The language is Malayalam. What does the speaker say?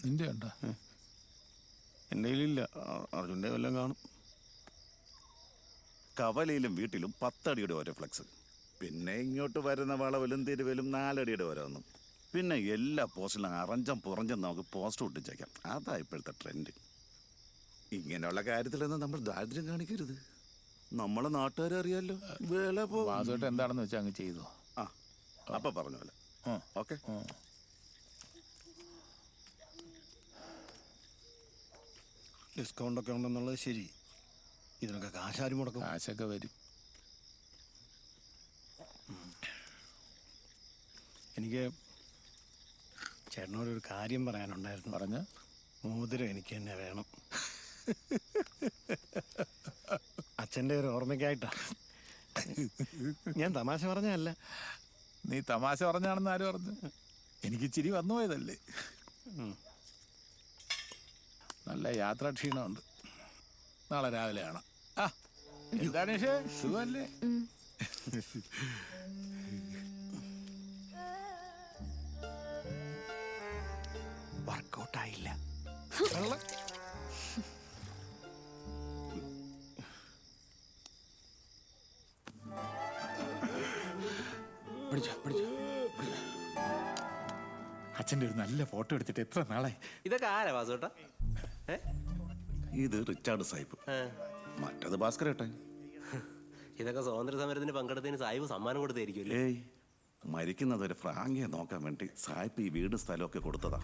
നിന്റെ ഉണ്ടോ? എൻ്റെ കയ്യിലില്ല. അർജുൻ്റെ വല്ലതും കാണും. കവലയിലും വീട്ടിലും 10 അടിയുടെ ഓരോ ഫ്ലെക്സ്, പിന്നെ ഇങ്ങോട്ട് വരുന്ന വളവിലും തിരുവലും 4 അടിയുടെ ഓരോന്നും, പിന്നെ എല്ലാ പോസ്റ്റിലും അറഞ്ചം പുറഞ്ചം നമുക്ക് പോസ്റ്റ് ഒട്ടിച്ചേക്കാം. അതാ ഇപ്പോഴത്തെ ട്രെൻഡ്. ഇങ്ങനെയുള്ള കാര്യത്തിലൊന്നും നമ്മൾ ദാരിദ്ര്യം കാണിക്കരുത്. നമ്മളെ നാട്ടുകാരെ അറിയാലോ. വില വാസുവേട്ടൻ എന്താണെന്ന് വെച്ചാൽ അങ്ങ് ചെയ്തു. ആ അപ്പൊ പറഞ്ഞ പോലെ. ഓക്കെ. ഡിസ്കൗണ്ടൊക്കെ ഉണ്ടെന്നുള്ളത് ശരി. ഇതിനൊക്കെ കാശാരും മുടക്കും. കാശൊക്കെ വരും. എനിക്ക് ചേട്ടനോടൊരു കാര്യം പറയാനുണ്ടായിരുന്നു. പറഞ്ഞ മോതിരം എനിക്ക് തന്നെ വേണം. അച്ഛൻ്റെ ഒരു ഓർമ്മയ്ക്കായിട്ടാ. ഞാൻ തമാശ പറഞ്ഞല്ല. നീ തമാശ പറഞ്ഞാണെന്ന് ആര് പറഞ്ഞു? എനിക്ക് ചിരി വന്നു പോയതല്ലേ. നല്ല യാത്രാ ക്ഷീണമുണ്ട്. നാളെ രാവിലെ കാണാം. ആ എന്താണ് സുഖമല്ലേ? വർക്കൗട്ടായില്ല. അച്ഛൻ്റെ ഒരു നല്ല ഫോട്ടോ എടുത്തിട്ട് എത്ര നാളായി. ഇതൊക്കെ ആരാ വാസുവേട്ടാ? ഇത് റിച്ചാർഡ് സാഹിബ്, മറ്റത് ഭാസ്കരേട്ടൻ. ഇതൊക്കെ സ്വാതന്ത്ര്യ സമരത്തിന് പങ്കെടുത്തതിന് സാഹിബ് സമ്മാനം കൊടുത്തായിരിക്കും. ഏയ്, മരിക്കുന്നത് ഒരു ഫ്രാങ്കിയെ നോക്കാൻ വേണ്ടി സാഹിബ് ഈ വീടും സ്ഥലമൊക്കെ കൊടുത്തതാ.